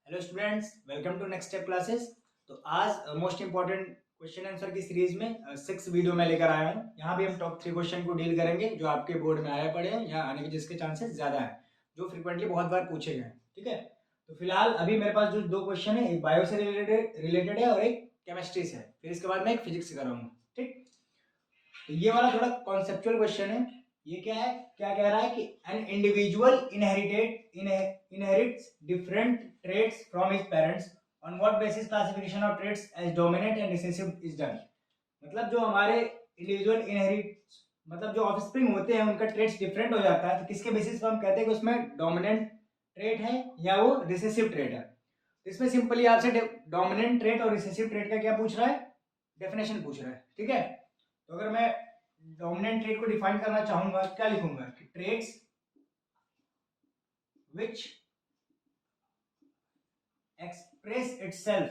Hello students, welcome to next step classes. तो आज most important question answer की series में 6 वीडियो में लेकर आया हूँ। यहाँ भी हम टॉप 3 क्वेश्चन को डील करेंगे जो आपके बोर्ड में आया पड़े हैं या आने के जिसके चांसेस ज़्यादा हैं, जो फ्रिक्वेंटली बहुत बार पूछे गए हैं। ठीक है, तो फिलहाल अभी मेरे पास जो 2 क्वेश्चन है, एक बायो से रिलेटेड है और एक केमिस्ट्री से है। फिर इसके बाद मैं एक फिजिक्स से कराऊंगा। ठीक, तो ये वाला थोड़ा कॉन्सेप्चुअल क्वेश्चन है। ये क्या है, क्या कह रहा है कि an individual inherits different traits from his parents, on what basis classification of traits as dominant and recessive is done. मतलब जो हमारे इंडिविजुअल इनहेरिट मतलब जो ऑफस्प्रिंग होते हैं उनका ट्रेट्स डिफरेंट हो जाता है, तो किसके बेसिस पर हम कहते हैं कि उसमें डोमिनेंट ट्रेट है या वो रिसेसिव ट्रेट है। तो इसमें सिंपली आपसे डोमिनेंट ट्रेट और रिसेसिव ट्रेट का क्या पूछ रहा है, डेफिनेशन पूछ रहा है। ठीक है, तो अगर मैं डोमिनेंट ट्रेट को डिफाइन करना चाहूंगा क्या लिखूंगा कि traits which express itself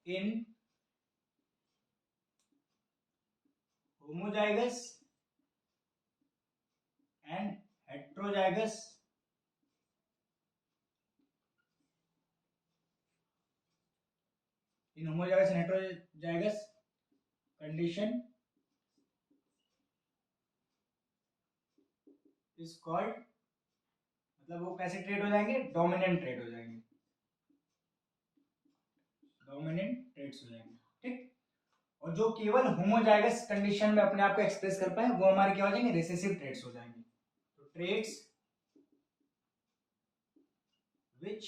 in homozygous and heterozygous condition is called, मतलब वो कैसे ट्रेड हो जाएंगे, डोमिनेंट ट्रेड हो जाएंगे, डोमिनेंट ट्रेड्स हो जाएंगे। ठीक, और जो केवल होमोजाइगस कंडीशन में अपने आप को एक्सप्रेस कर पाए वो हमारे क्या हो जाएंगे, रिसेसिव ट्रेड्स हो जाएंगे। तो traits which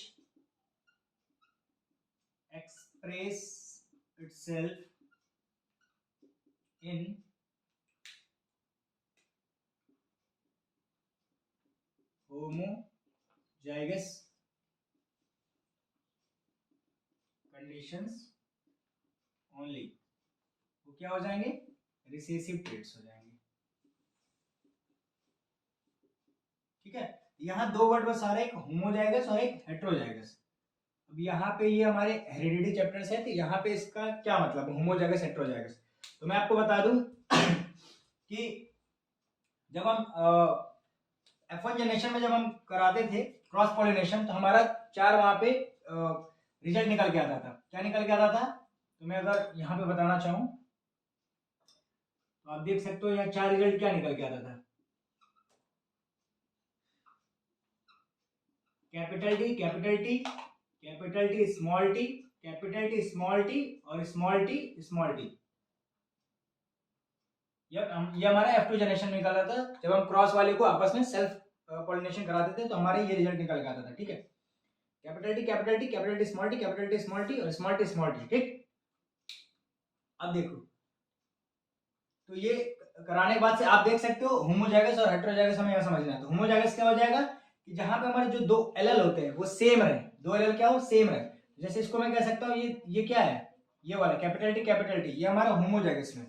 express itself in homozygous conditions only, वो क्या हो जाएंगे, रिसेसिव ट्रेड्स हो जाएंगे। ठीक है, यहाँ दो वर्ड बस आ रहे हैं, एक होमोजाइगस और एक हेट्रोजाइगस। अब यहाँ पे ये हमारे हेरिडिटी चैप्टर्स है, तो यहाँ पे इसका क्या मतलब है होमोजाइगस हेट्रोजाइगस। तो मैं आपको बता दूं कि जब हम F1 जनरेशन में जब हम कराते थे क्रॉस पॉलिनेशन, तो हमारा 4 वहां पे रिजल्ट निकल के आता था। क्या निकल के आता था, तो मैं अगर यहाँ पे बताना चाहूँ तो आप देख सकते हो यहाँ 4 रिजल्ट क्या निकल के आता था। Capital T, capital T, capital T small T, capital T small T और स्मॉल टी स्मॉल टी। ये हमारा F2 जनरेशन में निकल आता था जब हम क्रॉस वाले को आपस में सेल्फ पॉलिनेशन कराते थे, तो हमारे ये रिजल्ट निकल के आता था। ठीक है, capital T capital T, capital T small T, capital T small T और स्मॉल टी स्मॉल टी। ठीक, अब देखो, तो ये कराने के बाद से आप देख सकते हो होमोजाइगस और हेटेरोजाइगस हमें यहाँ समझना है। तो होमोजाइगस क्या हो जाएगा कि जहां पे हमारे जो 2 एलएल होते हैं वो सेम रहे, 2 एलएल क्या हो, सेम रहे। जैसे इसको मैं कह सकता हूँ ये क्या है, ये वाला कैपिटल टी, ये हमारा होमोजाइगस में,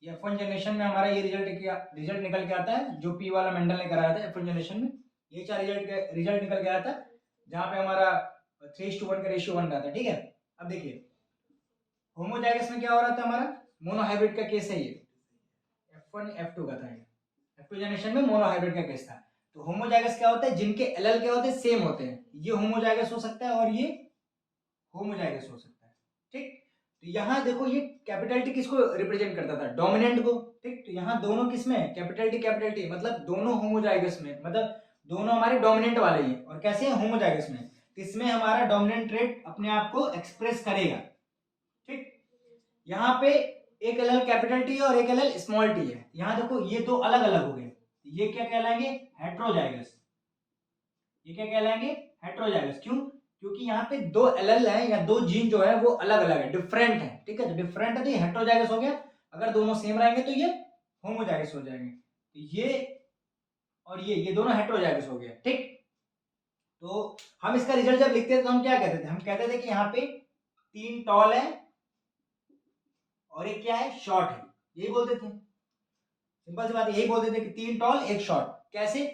ये F1 जनरेशन में हमारा ये रिजल्ट निकल के आता है जो पी वाला मेंडल ने कराया था F1 जनरेशन में। ये 4 रिजल्ट निकल के आया था जहां पे हमारा 3:1 का रेशियो बन रहा था। ठीक है, अब देखिए होमोजाइगस में क्या हो रहा था, हमारा मोनोहाइब्रिड का केस है, ये F1 F2 का था, ये F2 जनरेशन में मोनोहाइब्रिड का केस था। तो होमोजाइगस क्या होता है, जिनके एलएल क्या होते हैं, सेम होते हैं। ये होमोजाइगस हो सकता है और ये होमोजाइगस हो सकता है। ठीक, तो यहाँ देखो ये कैपिटल टी किसको रिप्रेजेंट करता था, डोमिनेंट को। ठीक, तो यहाँ दोनों किसमें, कैपिटल टी मतलब दोनों होमोजाइगस में, मतलब दोनों हमारे डोमिनेंट वाले ही, और कैसे हैं, होमोजाइगस में। इसमें हमारा डोमिनेंट ट्रेट अपने आप को एक्सप्रेस करेगा। ठीक, यहाँ पे एक एल कैपिटल टी और एक एल स्मॉल टी है। यहाँ देखो ये दो अलग अलग हो गए, ये क्या कहलाएंगे, हेट्रोजाइगस। ये क्या कहलाएंगे, हेट्रोजाइगस। क्यों, क्योंकि यहाँ पे 2 एल है या 2 जीन जो है वो अलग अलग है, डिफरेंट है। ठीक है, तो डिफरेंट है तो ये हेट्रोजाइगस हो गया। अगर दोनों सेम रहेंगे तो ये होमोजाइगस हो जाएंगे। तो ये और ये दोनों हेट्रोजाइगस हो गया। ठीक, तो हम इसका रिजल्ट जब लिखते थे तो हम क्या कहते थे, हम कहते थे कि यहाँ पे 3 टॉल है और एक क्या है, शॉर्ट है, यही बोलते थे। सिंपल सी बात है, यही बोलते थे कि 3 टॉल 1 शॉर्ट। कैसे,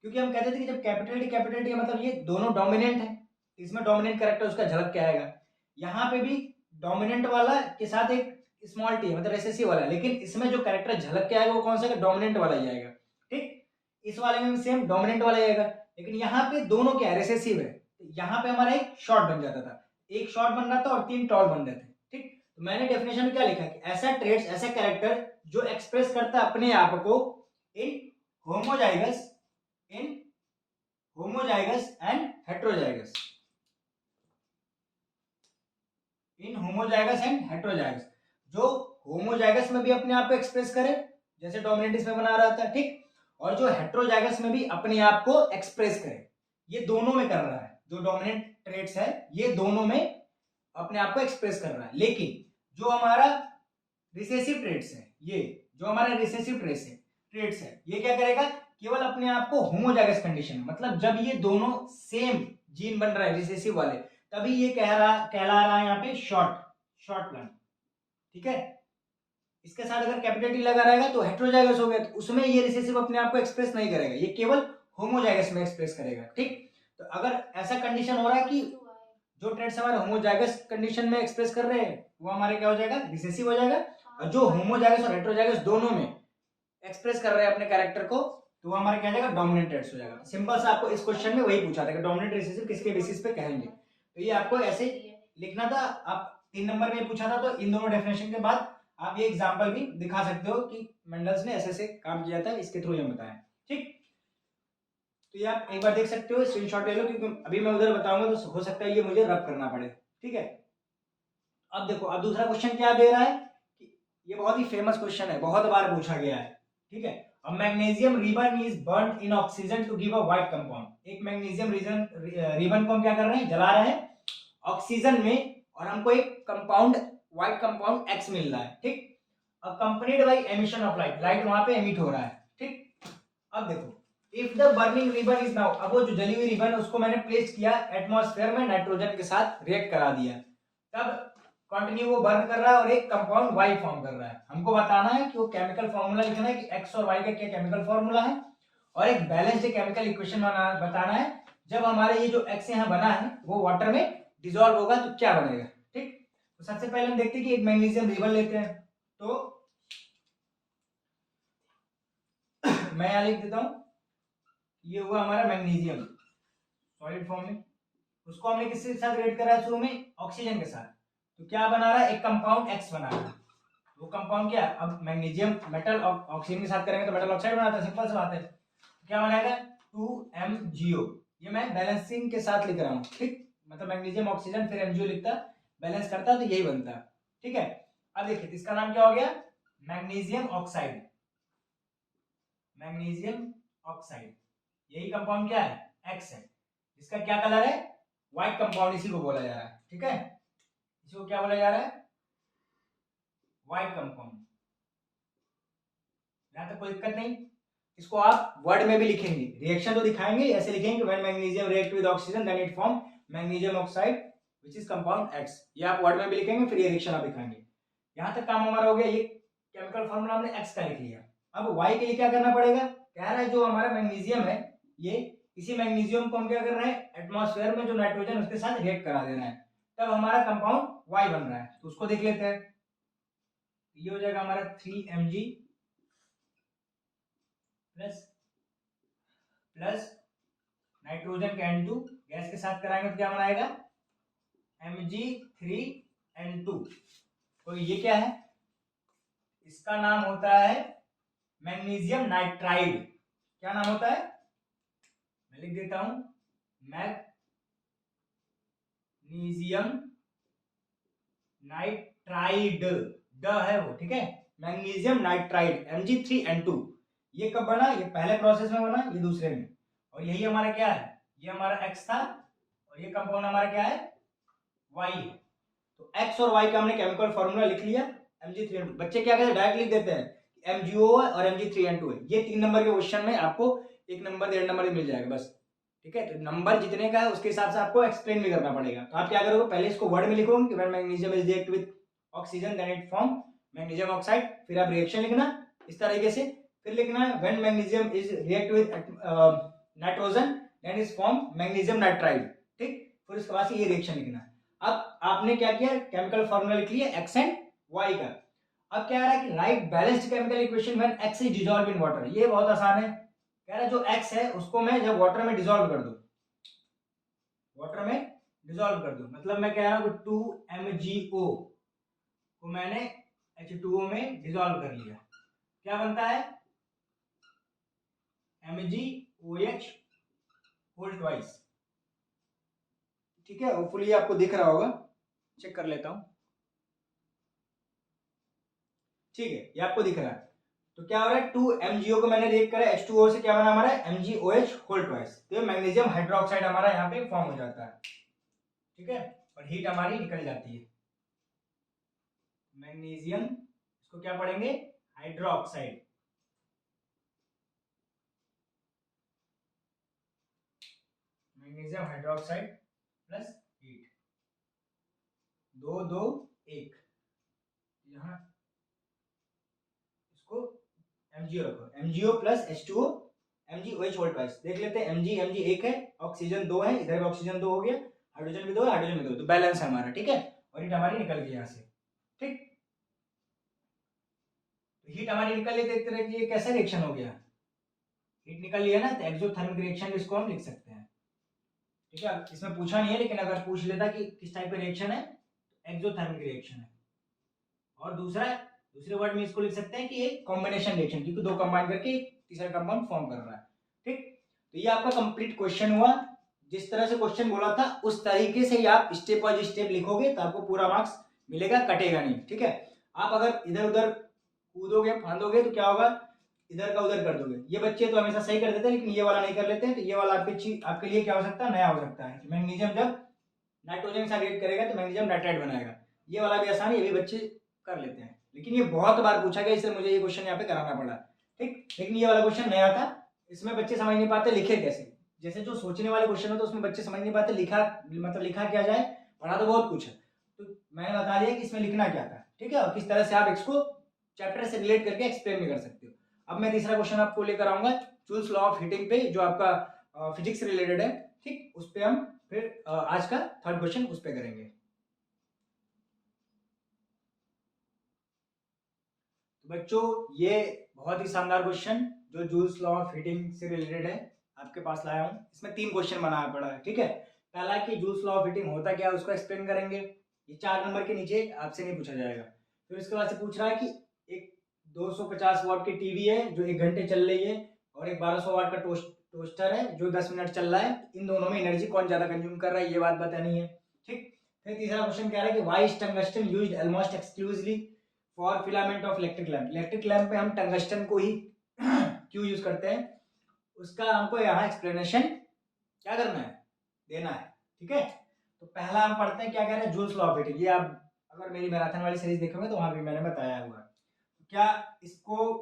क्योंकि हम कहते थे कि जब कैपिटल टी मतलब ये दोनों डोमिनेंट है, इसमें डोमिनेंट कैरेक्टर उसका झलक के आएगा। यहाँ पे भी डोमिनेंट वाला के साथ एक स्मॉल टी मतलब रेसेसिव वाला, लेकिन इसमें जो कैरेक्टर झलक के आएगा वो कौन सा, डोमिनेंट वाला ही आएगा। ठीक, इस वाले में भी सेम डोमिनेंट वाला आएगा। लेकिन यहाँ पे दोनों क्या रिसेसिव है, तो यहाँ पे हमारा एक शॉर्ट बन जाता था, एक शॉर्ट बन रहा था और 3 टॉल बन रहे थे। ठीक, तो मैंने डेफिनेशन में क्या लिखा कि ऐसा ट्रेड्स, ऐसा कैरेक्टर जो एक्सप्रेस करता है अपने आप को इन homozygous and heterozygous, in homozygous and heterozygous, जो होमोजाइगस में भी अपने आप को एक्सप्रेस करे जैसे डोमिनेंट इसमें बना रहा था, ठीक, और जो हेट्रोजाइगस में भी अपने आप को एक्सप्रेस करे, ये दोनों में कर रहा है, जो डोमिनेंट ट्रेट्स है ये दोनों में अपने आप को एक्सप्रेस कर रहा है। लेकिन जो हमारा रिसेसिव ट्रेट्स है, ये जो हमारा रिसेसिव ट्रेट्स है ये क्या करेगा, केवल अपने आप को होमोजाइगस कंडीशन में, मतलब जब ये दोनों सेम जीन बन रहा है रिसेसिव वाले, तभी ये कहला रहा है यहाँ पे शॉर्ट प्लांट। ठीक है, इसके साथ अगर कैपिटल टी लगा रहेगा तो हेट्रोजाइगस हो गया, तो उसमें ये रिसेसिव अपने आप को एक्सप्रेस नहीं करेगा, ये केवल होमोजाइगस में एक्सप्रेस करेगा। ठीक, तो अगर ऐसा कंडीशन हो रहा है कि जो ट्रेड्स हमारे होमोजाइगस कंडीशन में एक्सप्रेस कर रहे हैं वो हमारे क्या हो जाएगा, रिसेसिव हो जाएगा, और जो होमोजाइगस और हेट्रोजाइगस दोनों में एक्सप्रेस कर रहे हैं अपने कैरेक्टर को, तो वो हमारा क्या हो जाएगा, डोमिनेंट ट्रेड्स हो जाएगा। सिंपल सा आपको इस क्वेश्चन में वही पूछा था कि डोमिनेंट रिसेसिव किसके बेसिस पे कहेंगे, तो ये आपको ऐसे लिखना था। आप 3 नंबर में पूछा था, तो इन दोनों डेफिनेशन के बाद आप ये एग्जांपल भी दिखा सकते हो कि मेंडल्स ने ऐसे काम किया था, इसके थ्रू ये बताया। ठीक, तो ये आप एक बार देख सकते हो, स्क्रीनशॉट ले लो, क्योंकि अभी मैं उधर बताऊंगा तो हो सकता है ये मुझे रब करना पड़े। ठीक है, अब देखो, अब दूसरा क्वेश्चन क्या दे रहा है कि ये बहुत ही फेमस क्वेश्चन है, बहुत बार पूछा गया है। ठीक है, अब magnesium ribbon is burn in oxygen to give a white compound. एक मैग्नीशियम रिबन को हम क्या कर रहे हैं, जला रहे हैं ऑक्सीजन में, और हमको एक कंपाउंड, व्हाइट कंपाउंड एक्स मिल रहा है। ठीक, accompanied by emission of light, light वहां पे एमिट हो रहा है। ठीक, अब देखो, if the burning ribbon is now, अब वो जो जली हुई रिबन है उसको मैंने प्लेस किया एटमॉस्फेयर में, नाइट्रोजन के साथ रिएक्ट करा दिया, तब कंटिन्यू वो बर्न कर रहा है और एक कंपाउंड वाई फॉर्म कर रहा है। हमको बताना है कि वो केमिकल फॉर्मूला लिखना है कि एक्स और वाई का क्या केमिकल फॉर्मूला है, और एक बैलेंस्ड केमिकल इक्वेशन बताना है जब हमारे ये जो एक्स यहाँ बना है वो वाटर में डिसॉल्व होगा तो क्या बनेगा। ठीक, तो सबसे पहले हम देखते हैं कि एक मैग्नीशियम रिबन लेते हैं, तो मैं यहां लिख देता हूं, ये हुआ हमारा मैग्नीशियम सॉलिड फॉर्म में, उसको हमने किसके साथ रिएक्ट करा है शुरू में, ऑक्सीजन के साथ, तो क्या बना रहा है, एक कंपाउंड एक्स बना रहा है। वो कंपाउंड क्या, अब मैग्नीशियम मेटल ऑक्सीजन के साथ करेंगे तो मेटल ऑक्साइड बनाता है, सिंपल सी बात है। क्या बनाएगा, 2MgO, ये मैं बैलेंसिंग के साथ लिख रहा हूँ। ठीक, मतलब मैग्नीशियम ऑक्सीजन फिर MgO लिखता, बैलेंस करता तो यही बनता। ठीक है, अब देखिए इसका नाम क्या हो गया, मैग्नीशियम ऑक्साइड, मैग्नीशियम ऑक्साइड, यही कंपाउंड क्या है, एक्स है, जिसका क्या कलर है, व्हाइट कंपाउंड, इसी को बोला जा रहा है। ठीक है, इसको क्या बोला जा रहा है, व्हाइट कंपाउंड। यहां तक कोई दिक्कत नहीं, इसको आप वर्ड में भी लिखेंगे, रिएक्शन तो दिखाएंगे, ऐसे लिखेंगे when magnesium react with oxygen then it form magnesium oxide which is compound X, ये आप वर्ड में भी लिखेंगे, फिर ये रिएक्शन आप दिखाएंगे। यहां तक काम हमारा हो गया, ये केमिकल फॉर्मूला हमने एक्स का लिख लिया। अब वाई के लिए क्या करना पड़ेगा, कह रहा है जो हमारा मैग्नीशियम है, ये इसी मैग्नीशियम को हम क्या कर रहे हैं, एटमॉस्फेयर में जो नाइट्रोजन उसके साथ रिएक्ट करा देना है, तब हमारा कंपाउंड वाई बन रहा है, तो उसको देख लेते हैं। ये हो जाएगा हमारा 3Mg प्लस नाइट्रोजन का N2, गैस के साथ कराएंगे तो क्या बनाएगा, Mg3N2। तो ये क्या है, इसका नाम होता है मैग्नीशियम नाइट्राइड। क्या नाम होता है, मैं लिख देता हूं, मैग्नीशियम नाइट्राइड, ड है वो। ठीक है, मैग्नीशियम नाइट्राइड Mg3N2, ये कब बना, ये पहले प्रोसेस में बना, ये दूसरे में, और यही हमारा क्या है, ये हमारा एक्स था, और ये कंपाउंड हमारा क्या है, वाई है। तो एक्स और वाई का हमने केमिकल फॉर्मूला लिख लिया, Mg3N2। बच्चे क्या कहते हैं, डायरेक्ट लिख देते हैं MgO है और Mg3N2 है। ये 3 नंबर के क्वेश्चन में आपको 1 नंबर 1.5 नंबर मिल जाएगा बस। ठीक है, तो नंबर जितने का है उसके हिसाब से आपको एक्सप्लेन भी करना पड़ेगा। तो आप क्या करोगे, पहले इसको वर्ड में लिखोगे कि when magnesium is react with oxygen then it form magnesium oxide, फिर आप रिएक्शन लिखना इस तरीके से, फिर लिखना है when magnesium is react with nitrogen then is form magnesium nitride. ठीक, फिर उसके बाद से ये रिएक्शन लिखना है। अब आपने क्या किया, केमिकल फॉर्मूला लिख लिया एक्स एंड वाई का। अब क्या आ रहा है कि right balanced chemical equation when x is dissolve in water, ये बहुत आसान है। कह रहा है जो x है उसको मैं जब वाटर में डिसॉल्व कर दूं, वाटर में डिसॉल्व कर दूं, मतलब मैं कह रहा हूं कि 2MgO को मैंने H2O में डिसॉल्व कर लिया, क्या बनता है MgOH होल ट्वाइस। ठीक है, होपफुली आपको दिख रहा होगा, चेक कर लेता हूं। ठीक है, ये आपको दिख रहा है। तो क्या हो रहा है 2MgO को मैंने रिएक्ट करा H2O से, क्या बना हमारा MgOH होल ट्वाइस, तो ये मैग्नीशियम हाइड्रोक्साइड हमारा यहाँ पे फॉर्म हो जाता है। ठीक है, और हीट हमारी निकल जाती है। मैग्नीशियम, इसको क्या पढ़ेंगे hydroxide, magnesium hydroxide plus heat, 2 2 1, यहाँ इसको MgO रखो, MgO plus H2O MgOH whole twice. देख लेते हैं Mg एक है, ऑक्सीजन 2 है, इधर भी ऑक्सीजन 2 हो गया, हाइड्रोजन भी 2 है, हाइड्रोजन भी 2, तो बैलेंस है हमारा। ठीक है, और हीट हमारी निकल गई यहाँ से। ठीक, तो हीट हमारी निकल गई, तो एक तरह की ये कैसा रिएक्शन हो गया, हीट निकल लिया ना, तो एक्सोथर्मिक रिएक्शन भी इसको हम लिख सकते हैं। ठीक है, इसमें पूछा नहीं है, लेकिन अगर पूछ लेता कि किस टाइप का रिएक्शन है, एक्सोथर्मिक रिएक्शन है। और दूसरे वर्ड में इसको लिख सकते हैं कि ये कॉम्बिनेशन रिएक्शन, क्योंकि दो कंबाइन करके तीसरा कंपाउंड फॉर्म कर रहा है। ठीक, तो ये आपका कंप्लीट क्वेश्चन हुआ। जिस तरह से क्वेश्चन बोला था उस तरीके से ही आप स्टेप बाय स्टेप लिखोगे तो आपको पूरा मार्क्स मिलेगा, कटेगा नहीं। ठीक है, आप अगर इधर उधर कूदोगे फांदोगे तो क्या होगा, इधर का उधर कर दोगे। ये बच्चे तो हमेशा सही कर देते हैं, लेकिन ये वाला नहीं कर लेते हैं, तो ये वाला आपके लिए क्या हो सकता है, नया हो सकता है। मैग्नीशियम जब नाइट्रोजन से रिएक्ट करेगा तो मैग्नीशियम नाइट्राइड बनाएगा। ये वाला भी आसान है, ये भी बच्चे कर लेते हैं, लेकिन ये बहुत बार पूछा गया, इसलिए मुझे ये क्वेश्चन यहाँ पे कराना पड़ा। ठीक, लेकिन ये वाला क्वेश्चन नया था, इसमें बच्चे समझ नहीं पाते लिखे कैसे। जैसे जो सोचने वाले क्वेश्चन होते हैं उसमें बच्चे समझ नहीं पाते लिखा, मतलब लिखा क्या जाए, पढ़ा तो बहुत कुछ है, तो मैंने बता दिया कि इसमें लिखना क्या था। ठीक है, और किस तरह से आप इसको चैप्टर से रिलेट करके एक्सप्लेन भी कर सकते हो। अब मैं तीसरा क्वेश्चन आपको लेकर आऊंगा जूल्स लॉ ऑफ हीटिंग पे, जो आपका फिजिक्स से रिलेटेड है। ठीक, उस पर हम फिर आज का थर्ड क्वेश्चन उस पर करेंगे। तो बच्चों, ये बहुत ही शानदार क्वेश्चन जो जूल्स लॉ ऑफ हीटिंग से रिलेटेड है आपके पास लाया हूँ। इसमें 3 क्वेश्चन बनाना पड़ा है। ठीक है, पहला कि जूल्स लॉ ऑफ हीटिंग होता क्या है उसको एक्सप्लेन करेंगे, ये 4 नंबर के नीचे आपसे नहीं पूछा जाएगा। फिर इसके बाद से पूछ रहा है कि एक 250 वाट की टीवी है जो 1 घंटे चल रही है, और एक 1200 वाट का टोस्टर है जो 10 मिनट चल रहा है, इन दोनों में एनर्जी कौन ज्यादा कंज्यूम कर रहा है, ये बात बतानी है। ठीक, फिर तीसरा क्वेश्चन कह रहा है कि why is tungsten used almost exclusively for filament of electric lamp. Electric lamp में हम टंगस्टन को ही क्यों यूज करते हैं, उसका हमको यहाँ एक्सप्लेनेशन क्या करना है, देना है। ठीक है, तो पहला हम पढ़ते हैं क्या कह रहे हैं, जूल्स लॉ ऑफ हीटिंग। ये आप अगर मेरी मैराथन वाली सीरीज देखोगे तो वहां भी मैंने बताया हुआ है। तो क्या इसको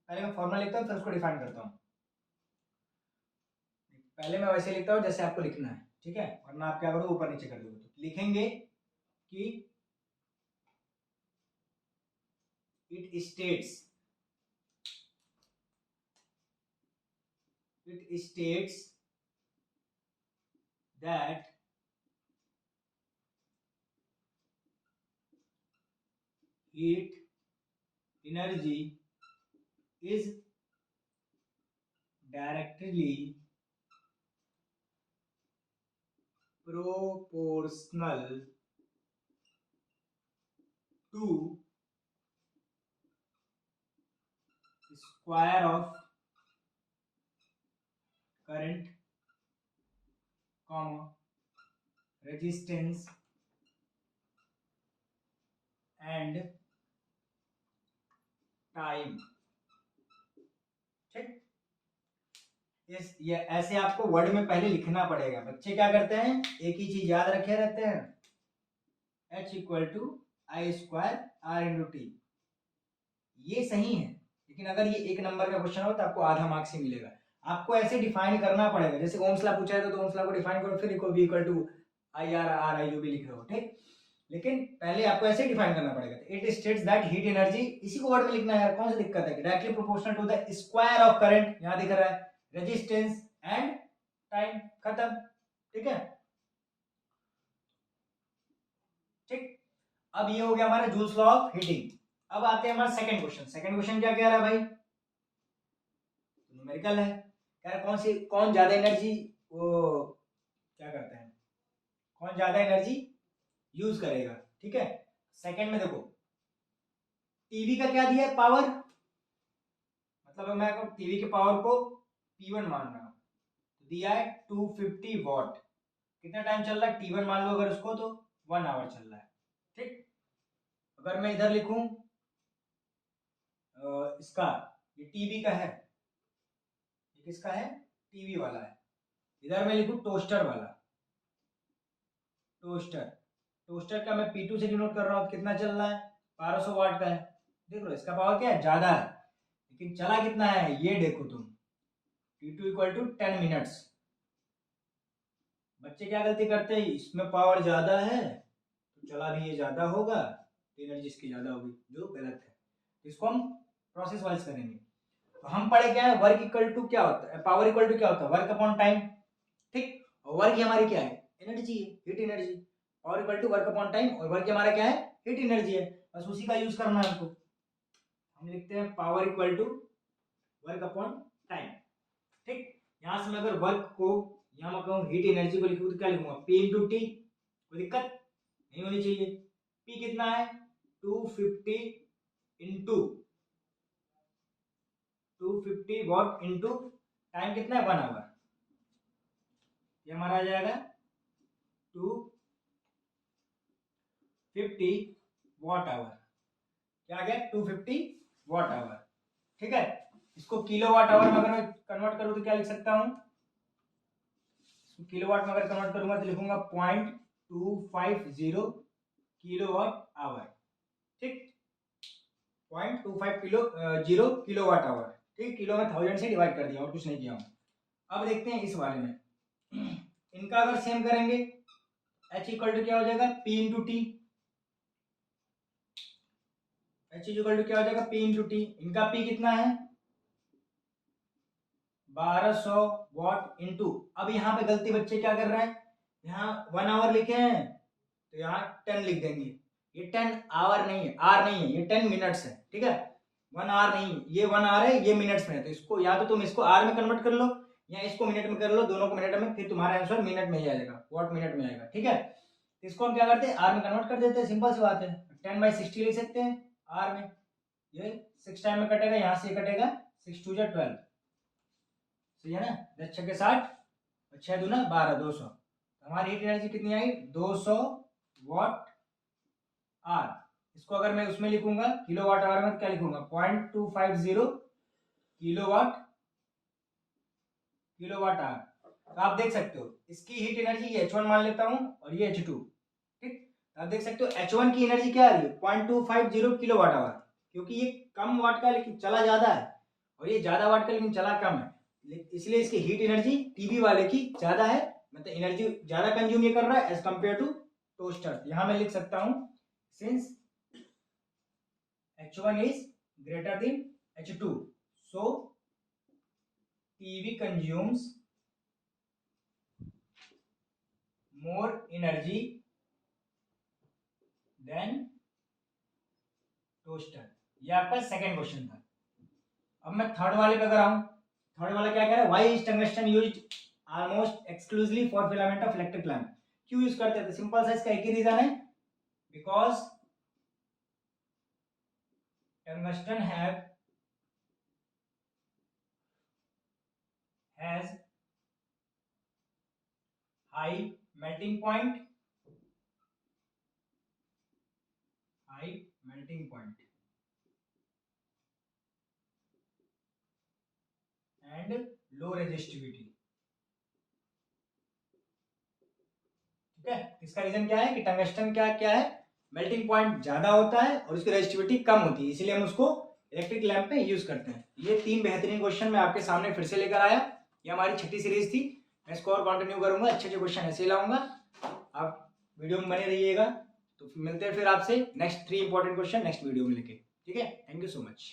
पहले मैं फॉर्मूला लिखता हूँ फिर उसको डिफाइन करता हूँ। पहले मैं वैसे लिखता हूँ जैसे आपको लिखना है। ठीक है, वरना आप क्या करोगे ऊपर नीचे कर दोगे। तो लिखेंगे कि it states that heat energy is directly proportional to square of current, resistance and time। ठीक, ये ऐसे आपको वर्ड में पहले लिखना पड़ेगा। बच्चे क्या करते हैं, एक ही चीज याद रखे रहते हैं, H equal to I square R into T. ये सही है, लेकिन अगर ये 1 नंबर का क्वेश्चन हो तो आपको आधा मार्क्स ही मिलेगा। आपको ऐसे डिफाइन करना पड़ेगा, जैसे ओम्स लॉ पूछा है तो ओम्स लॉ को डिफाइन करो, फिर लिखो V equal to I R R I जो भी लिख रहे हो। ठीक, लेकिन पहले आपको ऐसे डिफाइन करना पड़ेगा। It states that heat energy, इसी को वर्ड में लिखना है यार, कौन सी दिक्कत है, directly proportional to the square of current, यहां दिख रहा है, रेजिस्टेंस एंड टाइम, खत्म। ठीक है, ठीक, अब ये हो गया हमारा जूल्स लॉ ऑफ हीटिंग। अब आते हैं हमारा सेकंड क्वेश्चन। सेकंड क्वेश्चन क्या कह रहा है भाई, न्यूमेरिकल है, कह रहा कौन ज्यादा एनर्जी वो क्या करते हैं, कौन ज्यादा एनर्जी यूज करेगा। ठीक है, सेकंड में देखो टीवी का क्या दिया है पावर, मतलब मैं टीवी के पावर को P1 मान रहा हूं, दिया है 250 वॉट। कितना टाइम चल रहा है T1 मान लो अगर उसको, तो 1 आवर चल रहा है। ठीक, अगर मैं इधर लिखूं इसका, ये टीवी का है, ये किसका है, टीवी वाला है। इधर मैं लिखूं टोस्टर वाला, टोस्टर का मैं P2 से डिनोट कर रहा हूं, कितना चल रहा है 1200 वाट का है। देख लो इसका पावर क्या है, ज्यादा है, लेकिन चला कितना है ये देखो तुम, T2 इक्वल टू 10 मिनट्स। बच्चे क्या गलती करते हैं, इसमें पावर ज्यादा है तो चला भी ये ज्यादा होगा, तो एनर्जी इसकी ज्यादा होगी, जो गलत है। इसको हम प्रोसेस वाइज करेंगे। तो हम पढ़े क्या है, वर्क इक्वल टू क्या होता है, पावर इक्वल टू क्या होता है, वर्क अपॉन टाइम। ठीक, और वर्क हमारी क्या है, एनर्जी है, heat energy. Power equal to work upon time, और वर्क हमारा क्या है, हीट एनर्जी है, बस उसी का यूज करना है हमको। हम लिखते हैं power equal to work upon time. ठीक, यहां से मैं अगर वर्क को यहां मैं कहूँ हीट एनर्जी को लिखूँ तो क्या लिखूंगा, P इंटू टी, कोई दिक्कत नहीं होनी चाहिए। P कितना है 250 इंटू 250 वॉट इंटू टाइम कितना है 1 आवर, ये हमारा आ जाएगा 250 वॉट आवर। क्या आ गया 250 वॉट आवर। ठीक है, इसको किलोवाट आवर में अगर मैं कन्वर्ट करूं तो क्या लिख सकता हूं, किलोवाट में अगर कन्वर्ट करूंगा तो लिखूंगा 0.250 किलोवाट आवर। ठीक, 0.250 किलोवाट आवर। ठीक, किलो में 1000 से डिवाइड कर दिया और कुछ नहीं किया हूं। अब देखते हैं इस वाले में, इनका अगर सेम करेंगे H इक्वल टू क्या हो जाएगा P into T, H equal to क्या हो जाएगा P इंटू टी। इनका P कितना है 1200 वॉट इंटू, अब यहाँ पे गलती बच्चे क्या कर रहे हैं, यहाँ 1 आवर लिखे हैं तो यहाँ 10 लिख देंगे, ये 10 आवर नहीं है, आर नहीं है, ये 10 मिनट्स है। ठीक है, 1 आवर नहीं है, ये 1 आवर है, ये मिनट्स में है, तो इसको या तो तुम इसको आर में कन्वर्ट कर लो या इसको मिनट में कर लो, दोनों को मिनट में, फिर तुम्हारा आंसर मिनट में ही आ जाएगा, वॉट मिनट में आएगा। ठीक है, तो इसको हम क्या करते हैं आर में कन्वर्ट कर देते हैं, सिंपल सी बात है, 10/60 लिख सकते हैं आर में, ये 6 टाइम में कटेगा, यहाँ से कटेगा 6 2 12, सही है ना, 10 6 60 और 6 दूना 12, 200। हमारी हीट एनर्जी कितनी आई 200 वॉट आर। इसको अगर मैं उसमें लिखूंगा किलोवाट आवर में, क्या लिखूंगा 0.250 किलोवाट आवर। तो आप देख सकते हो इसकी हीट एनर्जी ये H1 मान लेता हूं और ये H2। ठीक, आप देख सकते हो H1 की एनर्जी क्या आ रही है 0.250 किलोवाट आवर, क्योंकि ये कम वाट का लेकिन चला ज्यादा है, और ये ज्यादा वाट का लेकिन चला कम है, इसलिए इसकी हीट एनर्जी टीवी वाले की ज्यादा है, मतलब एनर्जी ज्यादा कंज्यूम ये कर रहा है एज कंपेयर टू टोस्टर। यहां मैं लिख सकता हूं since H1 is greater than H2, so TV consumes more energy than toaster। ये आपका सेकंड क्वेश्चन था। अब मैं थर्ड वाले पे अगर आऊं, थर्ड वाला क्या कह रहा है, why is tungsten used almost exclusively for filament of electric lamp. क्यों यूज करते थे, सिंपल सा इसका एक ही रीजन है, because tungsten has high melting point and low resistivity। ठीक है, इसका रीजन क्या है कि टंगस्टन क्या क्या है, मेल्टिंग पॉइंट ज्यादा होता है और उसकी रेजिस्टिविटी कम होती है, इसीलिए हम उसको इलेक्ट्रिक लैंप पे यूज करते हैं। ये 3 बेहतरीन क्वेश्चन मैं आपके सामने फिर से लेकर आया, ये हमारी छठी सीरीज थी, मैं इसको और कंटिन्यू करूंगा, अच्छे अच्छे क्वेश्चन ऐसे लाऊंगा, आप वीडियो में बने रहिएगा। तो मिलते हैं फिर आपसे next 3 important question next video में लेके। ठीक है, थैंक यू सो मच।